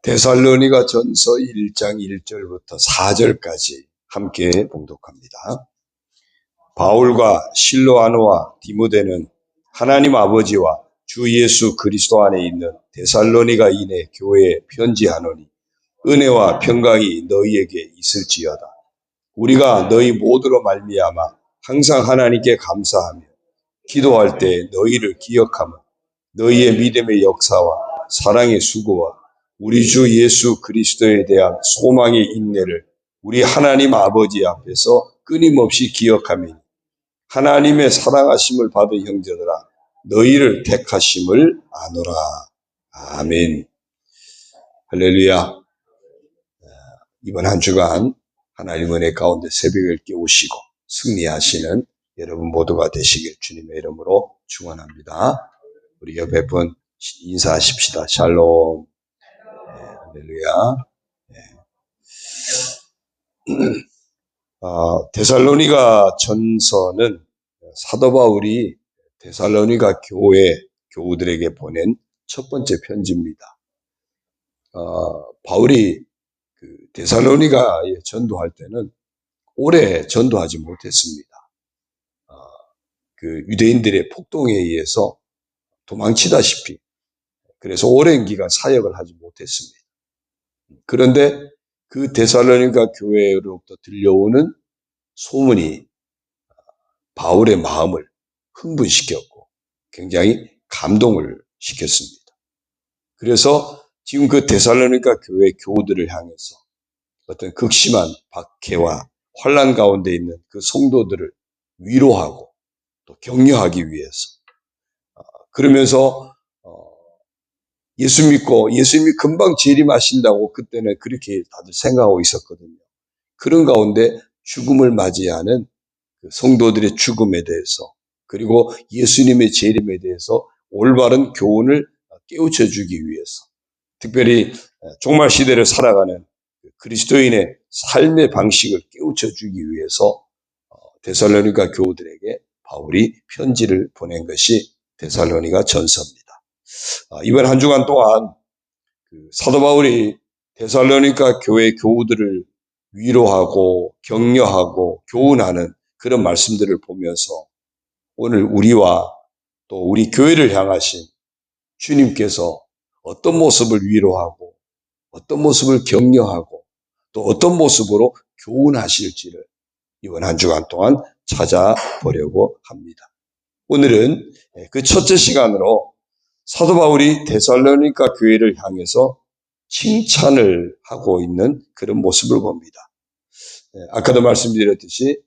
데살로니가 전서 1장 1절부터 4절까지 함께 봉독합니다. 바울과 실로아노와 디모데는 하나님 아버지와 주 예수 그리스도 안에 있는 데살로니가인의 교회에 편지하노니 은혜와 평강이 너희에게 있을지어다. 우리가 너희 모두로 말미암아 항상 하나님께 감사하며 기도할 때 너희를 기억하며 너희의 믿음의 역사와 사랑의 수고와 우리 주 예수 그리스도에 대한 소망의 인내를 우리 하나님 아버지 앞에서 끊임없이 기억하며 하나님의 사랑하심을 받은 형제들아 너희를 택하심을 아노라. 아멘. 할렐루야. 이번 한 주간 하나님 은혜 가운데 새벽을 깨우시고 승리하시는 여러분 모두가 되시길 주님의 이름으로 축원합니다. 우리 옆에 분 인사하십시다. 샬롬. 할렐루야. 데살로니가 전서는 사도 바울이 데살로니가 교회 교우들에게 보낸 첫 번째 편지입니다. 바울이 데살로니가에 전도할 때는 오래 전도하지 못했습니다. 유대인들의 폭동에 의해서 도망치다시피 그래서 오랜 기간 사역을 하지 못했습니다. 그런데 그 데살로니가 교회로부터 들려오는 소문이 바울의 마음을 흥분시켰고 굉장히 감동을 시켰습니다. 그래서 지금 그 데살로니가 교회 교우들을 향해서 어떤 극심한 박해와 환난 가운데 있는 그 성도들을 위로하고 또 격려하기 위해서 그러면서 예수 믿고 예수님이 금방 재림하신다고 그때는 그렇게 다들 생각하고 있었거든요. 그런 가운데 죽음을 맞이하는 성도들의 죽음에 대해서 그리고 예수님의 재림에 대해서 올바른 교훈을 깨우쳐 주기 위해서 특별히 종말 시대를 살아가는 그리스도인의 삶의 방식을 깨우쳐 주기 위해서 데살로니가 교우들에게 바울이 편지를 보낸 것이 데살로니가 전서입니다. 이번 한 주간 동안 사도 바울이 데살로니가 교회 교우들을 위로하고 격려하고 교훈하는 그런 말씀들을 보면서 오늘 우리와 또 우리 교회를 향하신 주님께서 어떤 모습을 위로하고 어떤 모습을 격려하고 또 어떤 모습으로 교훈하실지를 이번 한 주간 동안 찾아보려고 합니다. 오늘은 그 첫째 시간으로 사도 바울이 데살로니가 교회를 향해서 칭찬을 하고 있는 그런 모습을 봅니다. 아까도 말씀드렸듯이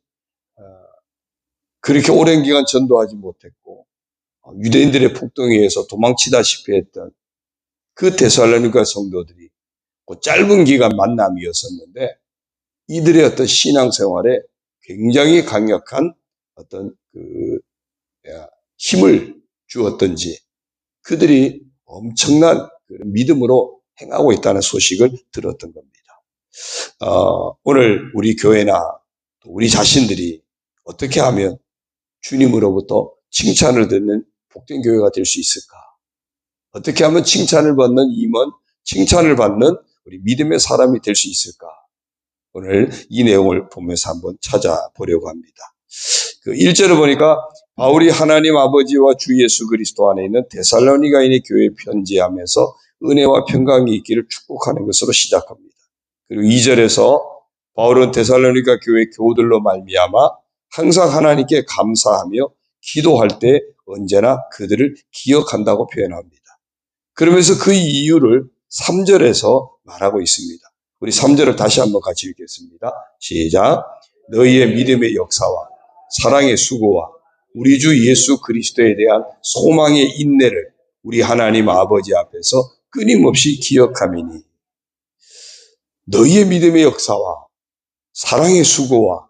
그렇게 오랜 기간 전도하지 못했고 유대인들의 폭동에 의해서 도망치다시피 했던 그 데살로니가 성도들이 짧은 기간 만남이었었는데 이들의 어떤 신앙생활에 굉장히 강력한 어떤 힘을 주었던지 그들이 엄청난 믿음으로 행하고 있다는 소식을 들었던 겁니다. 오늘 우리 교회나 우리 자신들이 어떻게 하면 주님으로부터 칭찬을 듣는 복된 교회가 될 수 있을까? 어떻게 하면 칭찬을 받는 임원, 칭찬을 받는 우리 믿음의 사람이 될 수 있을까? 오늘 이 내용을 보면서 한번 찾아보려고 합니다. 1절을 보니까 바울이 하나님 아버지와 주 예수 그리스도 안에 있는 데살로니가인의 교회에 편지하면서 은혜와 평강이 있기를 축복하는 것으로 시작합니다. 그리고 2절에서 바울은 데살로니가 교회 교우들로 말미암아 항상 하나님께 감사하며 기도할 때 언제나 그들을 기억한다고 표현합니다. 그러면서 그 이유를 3절에서 말하고 있습니다. 우리 3절을 다시 한번 같이 읽겠습니다. 시작. 너희의 믿음의 역사와 사랑의 수고와 우리 주 예수 그리스도에 대한 소망의 인내를 우리 하나님 아버지 앞에서 끊임없이 기억하미니 너희의 믿음의 역사와 사랑의 수고와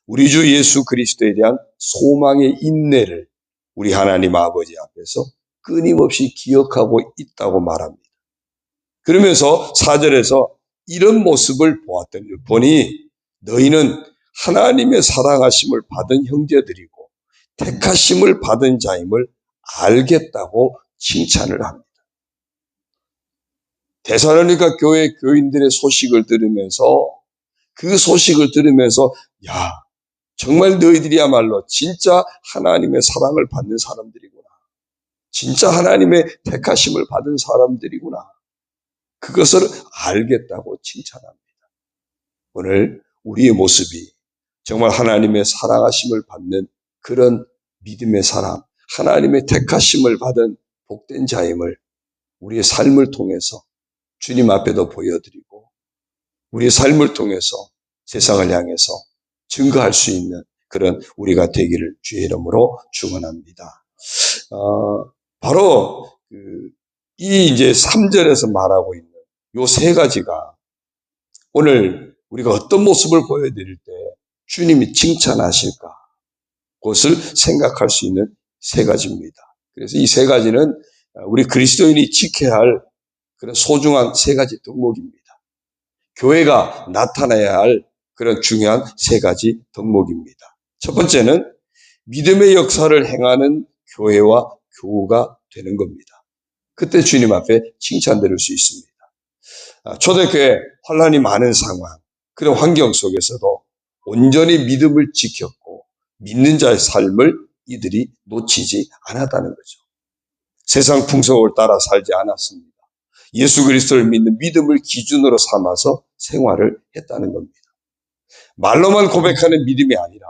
우리 주 예수 그리스도에 대한 소망의 인내를 우리 하나님 아버지 앞에서 끊임없이 기억하고 있다고 말합니다. 그러면서 4절에서 이런 모습을 보니 너희는 하나님의 사랑하심을 받은 형제들이고 택하심을 받은 자임을 알겠다고 칭찬을 합니다. 데살로니가 교회 교인들의 소식을 들으면서 야, 정말 너희들이야말로 진짜 하나님의 사랑을 받는 사람들이구나. 진짜 하나님의 택하심을 받은 사람들이구나. 그것을 알겠다고 칭찬합니다. 오늘 우리의 모습이 정말 하나님의 사랑하심을 받는 그런 믿음의 사람, 하나님의 택하심을 받은 복된 자임을 우리의 삶을 통해서 주님 앞에도 보여드리고 우리의 삶을 통해서 세상을 향해서 증거할 수 있는 그런 우리가 되기를 주의 이름으로 축원합니다. 바로 이 이제 3절에서 말하고 있는 요 세 가지가 오늘 우리가 어떤 모습을 보여드릴 때 주님이 칭찬하실까? 그것을 생각할 수 있는 세 가지입니다. 그래서 이 세 가지는 우리 그리스도인이 지켜야 할 그런 소중한 세 가지 덕목입니다. 교회가 나타나야 할 그런 중요한 세 가지 덕목입니다. 첫 번째는 믿음의 역사를 행하는 교회와 교우가 되는 겁니다. 그때 주님 앞에 칭찬드릴 수 있습니다. 초대교회 혼란이 많은 상황, 그런 환경 속에서도 온전히 믿음을 지켰고 믿는 자의 삶을 이들이 놓치지 않았다는 거죠. 세상 풍속을 따라 살지 않았습니다. 예수 그리스도를 믿는 믿음을 기준으로 삼아서 생활을 했다는 겁니다. 말로만 고백하는 믿음이 아니라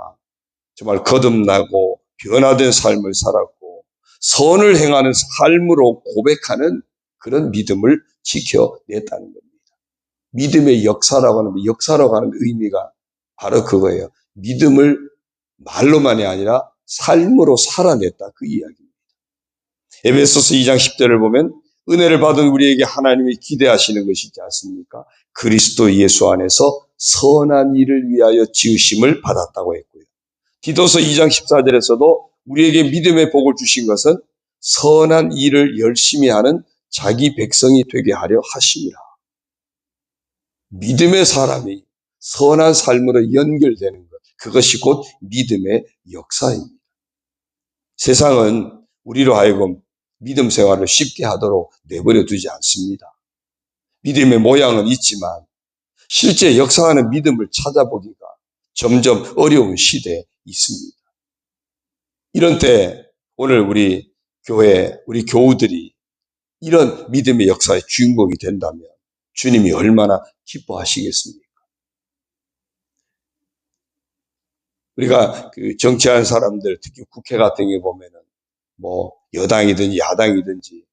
정말 거듭나고 변화된 삶을 살았고 선을 행하는 삶으로 고백하는 그런 믿음을 지켜냈다는 겁니다. 믿음의 역사라고 하는 의미가 바로 그거예요. 믿음을 말로만이 아니라 삶으로 살아냈다, 그 이야기입니다. 에베소서 2장 10절을 보면 은혜를 받은 우리에게 하나님이 기대하시는 것이 있지 않습니까? 그리스도 예수 안에서 선한 일을 위하여 지으심을 받았다고 했고요. 디도서 2장 14절에서도 우리에게 믿음의 복을 주신 것은 선한 일을 열심히 하는 자기 백성이 되게 하려 하심이라. 믿음의 사람이 선한 삶으로 연결되는 것, 그것이 곧 믿음의 역사입니다. 세상은 우리로 하여금 믿음 생활을 쉽게 하도록 내버려 두지 않습니다. 믿음의 모양은 있지만 실제 역사하는 믿음을 찾아보기가 점점 어려운 시대에 있습니다. 이런 때 오늘 우리 교회, 우리 교우들이 이런 믿음의 역사의 주인공이 된다면 주님이 얼마나 기뻐하시겠습니까? 우리가 정치하는 사람들, 특히 국회 같은 게 보면은 여당이든지 야당이든지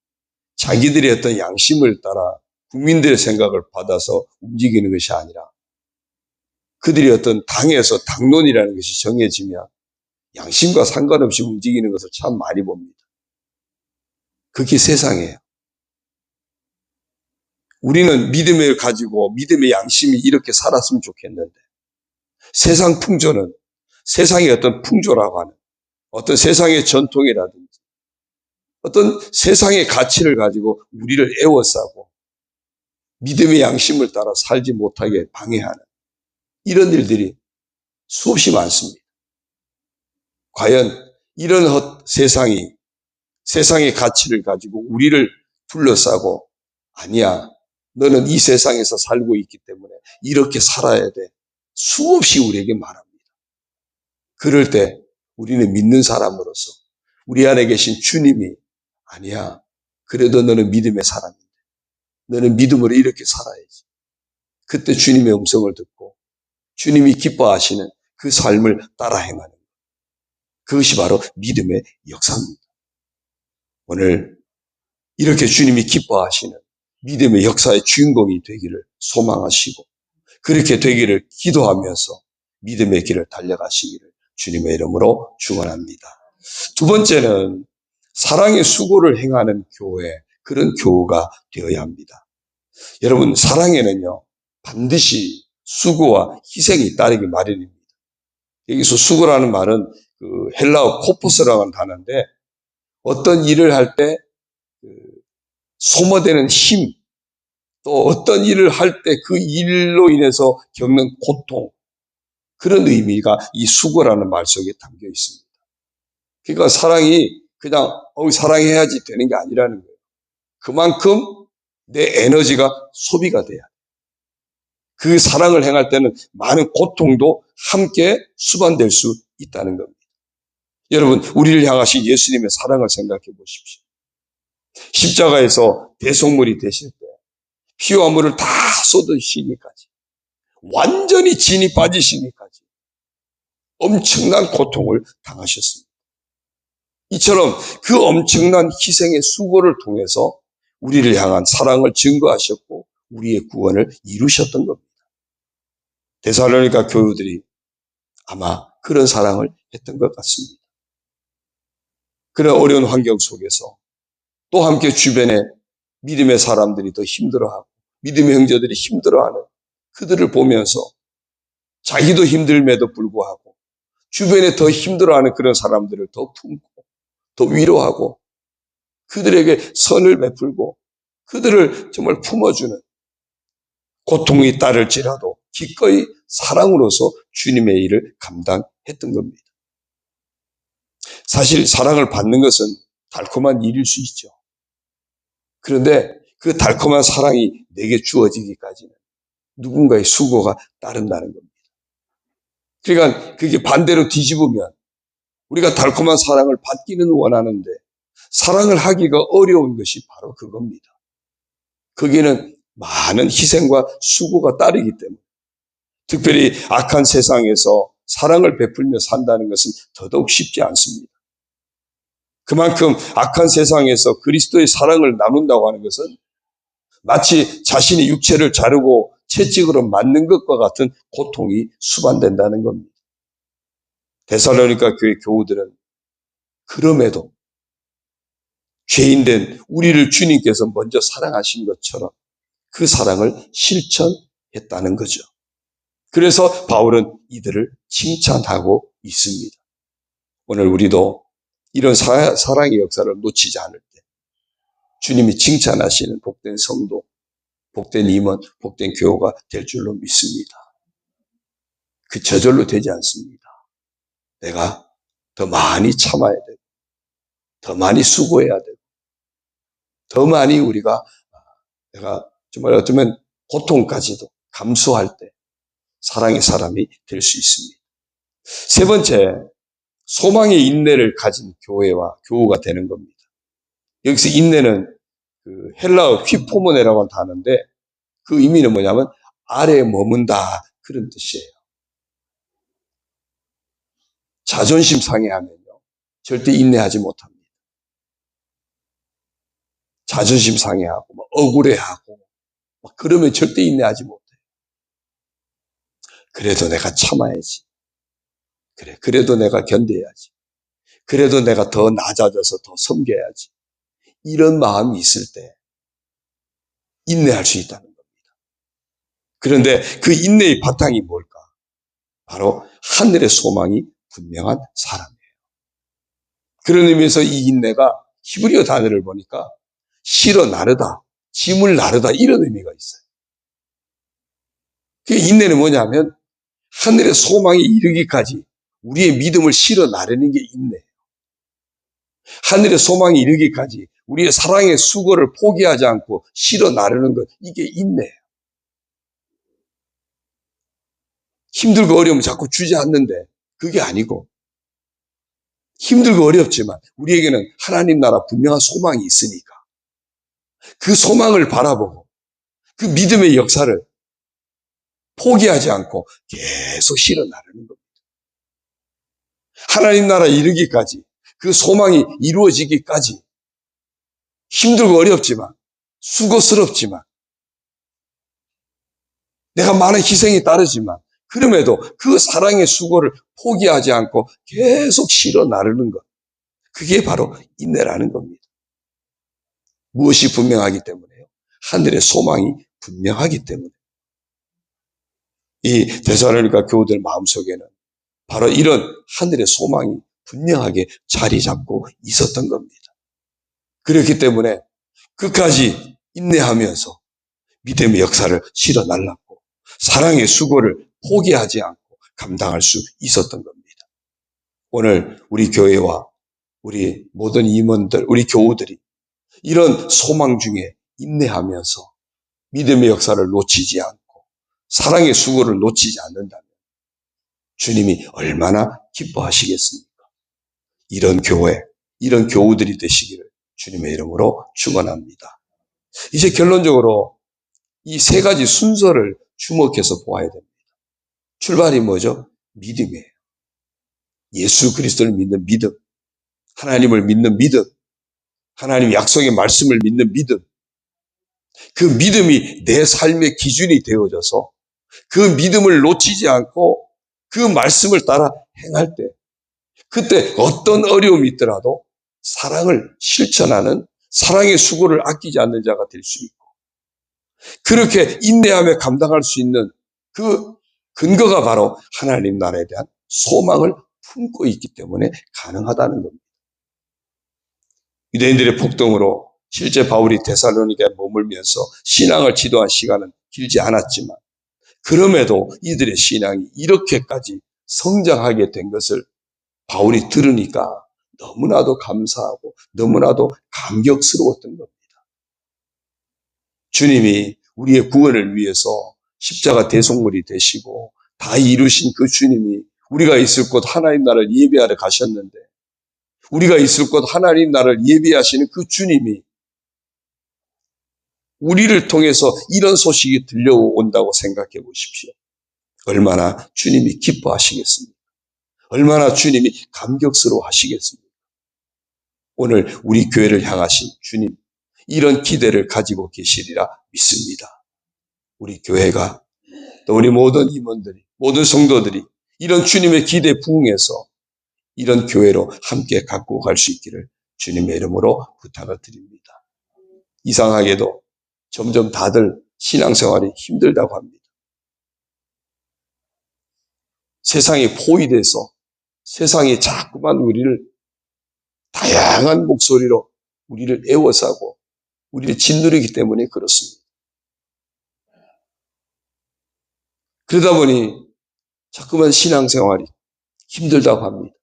자기들의 어떤 양심을 따라 국민들의 생각을 받아서 움직이는 것이 아니라 그들이 어떤 당에서 당론이라는 것이 정해지면 양심과 상관없이 움직이는 것을 참 많이 봅니다. 그게 세상이에요. 우리는 믿음을 가지고 믿음의 양심이 이렇게 살았으면 좋겠는데 세상 풍조는 세상의 어떤 풍조라고 하는 어떤 세상의 전통이라든지 어떤 세상의 가치를 가지고 우리를 애워싸고 믿음의 양심을 따라 살지 못하게 방해하는 이런 일들이 수없이 많습니다. 과연 이런 세상의 가치를 가지고 우리를 둘러싸고 아니야, 너는 이 세상에서 살고 있기 때문에 이렇게 살아야 돼. 수없이 우리에게 말합니다. 그럴 때 우리는 믿는 사람으로서 우리 안에 계신 주님이 아니야, 그래도 너는 믿음의 사람인데 너는 믿음으로 이렇게 살아야지. 그때 주님의 음성을 듣고 주님이 기뻐하시는 그 삶을 따라 행하는 것. 그것이 바로 믿음의 역사입니다. 오늘 이렇게 주님이 기뻐하시는 믿음의 역사의 주인공이 되기를 소망하시고 그렇게 되기를 기도하면서 믿음의 길을 달려가시기를 주님의 이름으로 축원합니다. 두 번째는 사랑의 수고를 행하는 교회, 그런 교우가 되어야 합니다. 여러분, 사랑에는요 반드시 수고와 희생이 따르기 마련입니다. 여기서 수고라는 말은 헬라어 코포스라고 하는 단어인데 어떤 일을 할 때 소모되는 힘, 또 어떤 일을 할 때 그 일로 인해서 겪는 고통, 그런 의미가 이 수고라는 말 속에 담겨 있습니다. 그러니까 사랑이 그냥 사랑해야지 되는 게 아니라는 거예요. 그만큼 내 에너지가 소비가 돼야 돼. 그 사랑을 행할 때는 많은 고통도 함께 수반될 수 있다는 겁니다. 여러분, 우리를 향하신 예수님의 사랑을 생각해 보십시오. 십자가에서 대속물이 되실 때 피와 물을 다 쏟으시기까지, 완전히 진이 빠지시기까지 엄청난 고통을 당하셨습니다. 이처럼 그 엄청난 희생의 수고를 통해서 우리를 향한 사랑을 증거하셨고 우리의 구원을 이루셨던 겁니다. 데살로니가 교우들이 아마 그런 사랑을 했던 것 같습니다. 그런 어려운 환경 속에서 또 함께 주변에 믿음의 사람들이 더 힘들어하고 믿음의 형제들이 힘들어하는 그들을 보면서 자기도 힘들음에도 불구하고 주변에 더 힘들어하는 그런 사람들을 더 품고 더 위로하고 그들에게 선을 베풀고 그들을 정말 품어주는, 고통이 따를지라도 기꺼이 사랑으로서 주님의 일을 감당했던 겁니다. 사실 사랑을 받는 것은 달콤한 일일 수 있죠. 그런데 그 달콤한 사랑이 내게 주어지기까지는 누군가의 수고가 따른다는 겁니다. 그러니까 그게 반대로 뒤집으면 우리가 달콤한 사랑을 받기는 원하는데 사랑을 하기가 어려운 것이 바로 그겁니다. 거기는 많은 희생과 수고가 따르기 때문에, 특별히 악한 세상에서 사랑을 베풀며 산다는 것은 더더욱 쉽지 않습니다. 그만큼 악한 세상에서 그리스도의 사랑을 나눈다고 하는 것은 마치 자신의 육체를 자르고 채찍으로 맞는 것과 같은 고통이 수반된다는 겁니다. 데살로니가 교회 교우들은 그럼에도 죄인된 우리를 주님께서 먼저 사랑하신 것처럼 그 사랑을 실천했다는 거죠. 그래서 바울은 이들을 칭찬하고 있습니다. 오늘 우리도 이런 사랑의 역사를 놓치지 않을 때 주님이 칭찬하시는 복된 성도, 복된 임원, 복된 교우가 될 줄로 믿습니다. 그 저절로 되지 않습니다. 내가 더 많이 참아야 되고 더 많이 수고해야 되고 더 많이 내가 정말 어쩌면 고통까지도 감수할 때 사랑의 사람이 될 수 있습니다. 세 번째, 소망의 인내를 가진 교회와 교우가 되는 겁니다. 여기서 인내는 그 헬라어 휘포모네라고 하는 단어인데 그 의미는 뭐냐면 아래에 머문다 그런 뜻이에요. 자존심 상해하면요 절대 인내하지 못합니다. 자존심 상해하고 막 억울해하고 막 그러면 절대 인내하지 못해요. 그래도 내가 참아야지. 그래도 내가 견뎌야지. 그래도 내가 더 낮아져서 더 섬겨야지. 이런 마음이 있을 때 인내할 수 있다는 겁니다. 그런데 그 인내의 바탕이 뭘까? 바로 하늘의 소망이 분명한 사람이에요. 그런 의미에서 이 인내가 히브리어 단어를 보니까 실어 나르다, 짐을 나르다 이런 의미가 있어요. 그 인내는 뭐냐면 하늘의 소망이 이르기까지 우리의 믿음을 실어 나르는 게 인내예요. 하늘의 소망이 이르기까지 우리의 사랑의 수고를 포기하지 않고 실어 나르는 것, 이게 인내예요. 힘들고 어려우면 자꾸 주저앉는데 그게 아니고 힘들고 어렵지만 우리에게는 하나님 나라 분명한 소망이 있으니까 그 소망을 바라보고 그 믿음의 역사를 포기하지 않고 계속 실어 나르는 겁니다. 하나님 나라에 이르기까지 그 소망이 이루어지기까지 힘들고 어렵지만 수고스럽지만 내가 많은 희생이 따르지만 그럼에도 그 사랑의 수고를 포기하지 않고 계속 실어 나르는 것, 그게 바로 인내라는 겁니다. 무엇이 분명하기 때문에요? 하늘의 소망이 분명하기 때문에. 이 데살로니가 교우들 마음속에는 바로 이런 하늘의 소망이 분명하게 자리 잡고 있었던 겁니다. 그렇기 때문에 끝까지 인내하면서 믿음의 역사를 실어 날랐고 사랑의 수고를 포기하지 않고 감당할 수 있었던 겁니다. 오늘 우리 교회와 우리 모든 임원들, 우리 교우들이 이런 소망 중에 인내하면서 믿음의 역사를 놓치지 않고 사랑의 수고를 놓치지 않는다면 주님이 얼마나 기뻐하시겠습니까? 이런 교회, 이런 교우들이 되시기를 주님의 이름으로 축원합니다. 이제 결론적으로 이 세 가지 순서를 주목해서 보아야 됩니다. 출발이 뭐죠? 믿음이에요. 예수 그리스도를 믿는 믿음, 하나님을 믿는 믿음, 하나님 약속의 말씀을 믿는 믿음, 그 믿음이 내 삶의 기준이 되어져서 그 믿음을 놓치지 않고 그 말씀을 따라 행할 때, 그때 어떤 어려움이 있더라도 사랑을 실천하는, 사랑의 수고를 아끼지 않는 자가 될 수 있고, 그렇게 인내하며 감당할 수 있는 그 근거가 바로 하나님 나라에 대한 소망을 품고 있기 때문에 가능하다는 겁니다. 유대인들의 폭동으로 실제 바울이 데살로니가에 머물면서 신앙을 지도한 시간은 길지 않았지만, 그럼에도 이들의 신앙이 이렇게까지 성장하게 된 것을 바울이 들으니까 너무나도 감사하고 너무나도 감격스러웠던 겁니다. 주님이 우리의 구원을 위해서 십자가 대속물이 되시고 다 이루신 그 주님이 우리가 있을 곳 하나님 나라를 예배하러 가셨는데, 우리가 있을 곳 하나님 나라를 예배하시는 그 주님이 우리를 통해서 이런 소식이 들려온다고 생각해 보십시오. 얼마나 주님이 기뻐하시겠습니까? 얼마나 주님이 감격스러워 하시겠습니까? 오늘 우리 교회를 향하신 주님, 이런 기대를 가지고 계시리라 믿습니다. 우리 교회가, 또 우리 모든 임원들이, 모든 성도들이 이런 주님의 기대에 부응해서 이런 교회로 함께 갖고 갈 수 있기를 주님의 이름으로 부탁을 드립니다. 이상하게도 점점 다들 신앙생활이 힘들다고 합니다. 세상에 포위돼서 세상이 자꾸만 우리를 다양한 목소리로 우리를 애워싸고 우리를 짓누르기 때문에 그렇습니다. 그러다 보니 자꾸만 신앙생활이 힘들다고 합니다.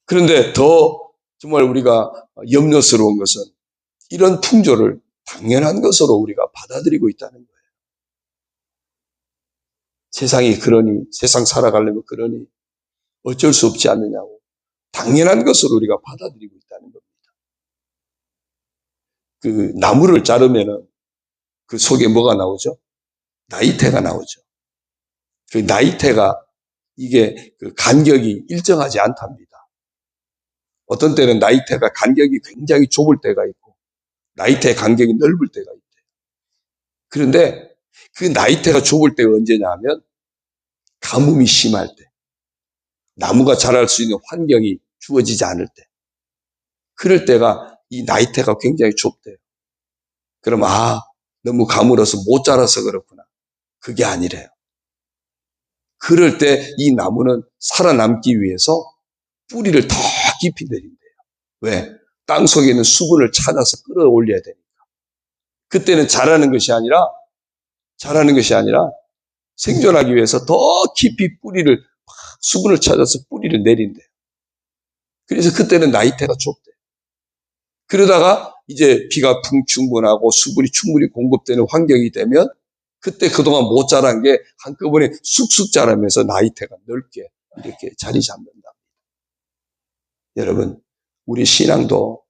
그런데 더 정말 우리가 염려스러운 것은 이런 풍조를 당연한 것으로 우리가 받아들이고 있다는 거예요. 세상이 그러니, 세상 살아가려면 그러니 어쩔 수 없지 않느냐고 당연한 것으로 우리가 받아들이고 있다는 겁니다. 그 나무를 자르면은 그 속에 뭐가 나오죠? 나이테가 나오죠. 그 나이테가 이게 그 간격이 일정하지 않답니다. 어떤 때는 나이테가 간격이 굉장히 좁을 때가 있고 나이테 간격이 넓을 때가 있대요. 그런데 그 나이테가 좁을 때가 언제냐 하면 가뭄이 심할 때, 나무가 자랄 수 있는 환경이 주어지지 않을 때, 그럴 때가 이 나이테가 굉장히 좁대요. 그럼 너무 가물어서 못 자라서 그렇구나. 그게 아니래요. 그럴 때 이 나무는 살아남기 위해서 뿌리를 더 깊이 내린대요. 왜? 땅 속에 있는 수분을 찾아서 끌어올려야 되니까. 그때는 자라는 것이 아니라 생존하기 위해서 더 깊이 뿌리를, 수분을 찾아서 뿌리를 내린대요. 그래서 그때는 나이테가 좁대요. 그러다가 이제 비가 충분하고 수분이 충분히 공급되는 환경이 되면 그때 그동안 못 자란 게 한꺼번에 쑥쑥 자라면서 나이테가 넓게 이렇게 자리 잡는다. 여러분, 우리 신앙도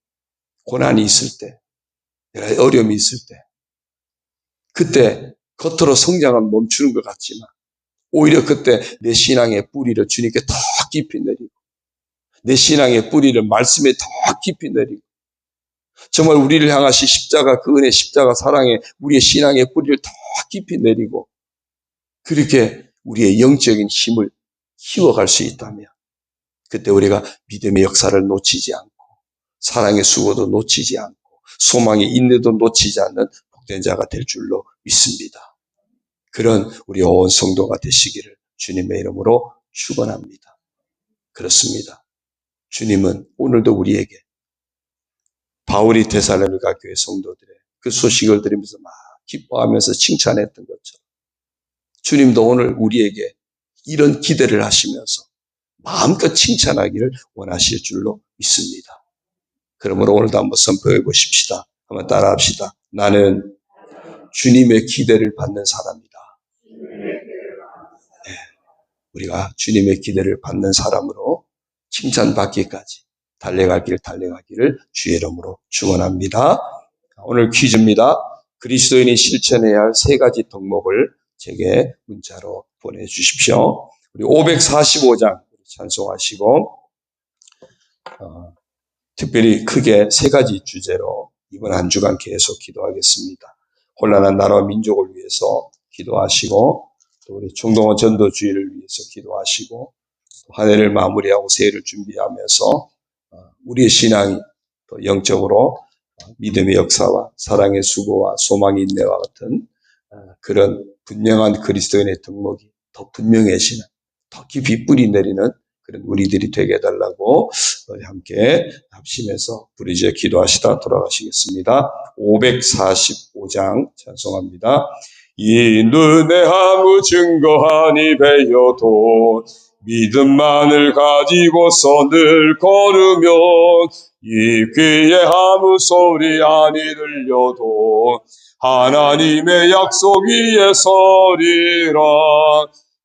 고난이 있을 때, 어려움이 있을 때, 그때 겉으로 성장은 멈추는 것 같지만 오히려 그때 내 신앙의 뿌리를 주님께 더 깊이 내리고, 내 신앙의 뿌리를 말씀에 더 깊이 내리고, 정말 우리를 향하신 십자가, 그 은혜, 십자가 사랑에 우리의 신앙의 뿌리를 더 깊이 내리고, 그렇게 우리의 영적인 힘을 키워갈 수 있다면 그때 우리가 믿음의 역사를 놓치지 않고 사랑의 수고도 놓치지 않고 소망의 인내도 놓치지 않는 복된 자가 될 줄로 믿습니다. 그런 우리 온 성도가 되시기를 주님의 이름으로 축원합니다. 그렇습니다. 주님은 오늘도 우리에게 바울이 데살로니가 교회 성도들의 그 소식을 들으면서 막 기뻐하면서 칭찬했던 것처럼 주님도 오늘 우리에게 이런 기대를 하시면서 마음껏 칭찬하기를 원하실 줄로 믿습니다. 그러므로 오늘도 한번 선포해 보십시다. 한번 따라합시다. 나는 주님의 기대를 받는 사람이다. 네, 우리가 주님의 기대를 받는 사람으로 칭찬받기까지 달려가기를 주의 이름으로 축원합니다. 오늘 퀴즈입니다. 그리스도인이 실천해야 할 3가지 덕목을 제게 문자로 보내주십시오. 우리 545장 찬송하시고 특별히 크게 3가지 주제로 이번 한 주간 계속 기도하겠습니다. 혼란한 나라와 민족을 위해서 기도하시고 또 우리 중동원 전도주의를 위해서 기도하시고 한 해를 마무리하고 새해를 준비하면서 우리의 신앙이 또 영적으로 믿음의 역사와 사랑의 수고와 소망의 인내와 같은 그런 분명한 그리스도인의 덕목이 더 분명해지는, 더 깊이 뿌리 내리는 그런 우리들이 되게 해달라고 함께 합심해서 부르짖어 기도하시다 돌아가시겠습니다. 545장 찬송합니다. 이 눈에 아무 증거하니 배여도 믿음만을 가지고서 늘 걸으면 이 귀에 아무 소리 아니 들려도 하나님의 약속 위에 서리라.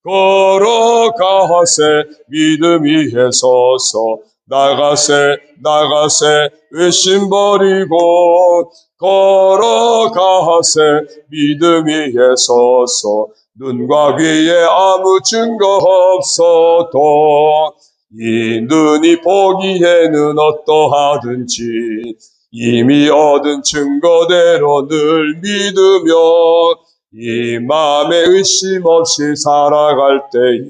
걸어가세 믿음 위에 서서 나가세 의심 버리고 걸어가세 믿음 위에 서서 눈과 귀에 아무 증거 없어도 이 눈이 보기에는 어떠하든지 이미 얻은 증거대로 늘 믿으며 이 마음에 의심 없이 살아갈 때에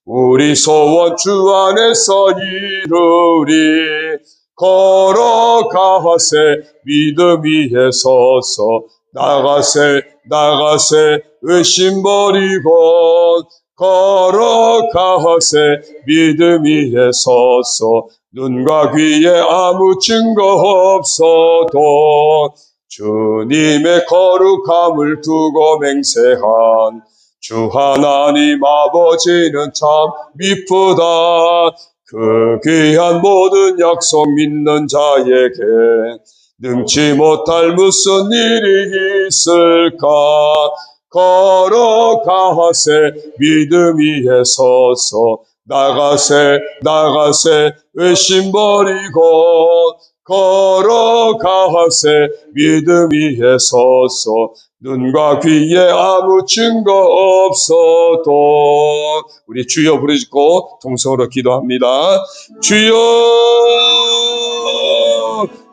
우리 소원 주 안에서 이루리. 걸어가세 믿음 위에 서서 나가세 의심 버리고 걸어가세 믿음 위에 서서 눈과 귀에 아무 증거 없어도 주님의 거룩함을 두고 맹세한 주 하나님 아버지는 참 미쁘다. 그 귀한 모든 약속 믿는 자에게 능치 못할 무슨 일이 있을까. 걸어가세 믿음 위에 서서 나가세 의심 버리고 걸어가세 믿음 위에 서서 눈과 귀에 아무 증거 없어도 우리 주여 부르짖고 통성으로 기도합니다. 주여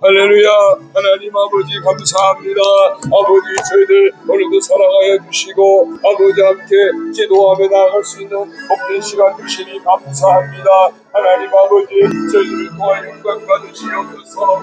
할렐루야. 하나님 아버지 감사합니다. 아버지 저희들 오늘도 사랑하여 주시고 아버지 함께 기도하며 나아갈 수 있는 복된 시간 주시니 감사합니다. 하나님 아버지 저희들을 통하여 영광 받으시옵소서.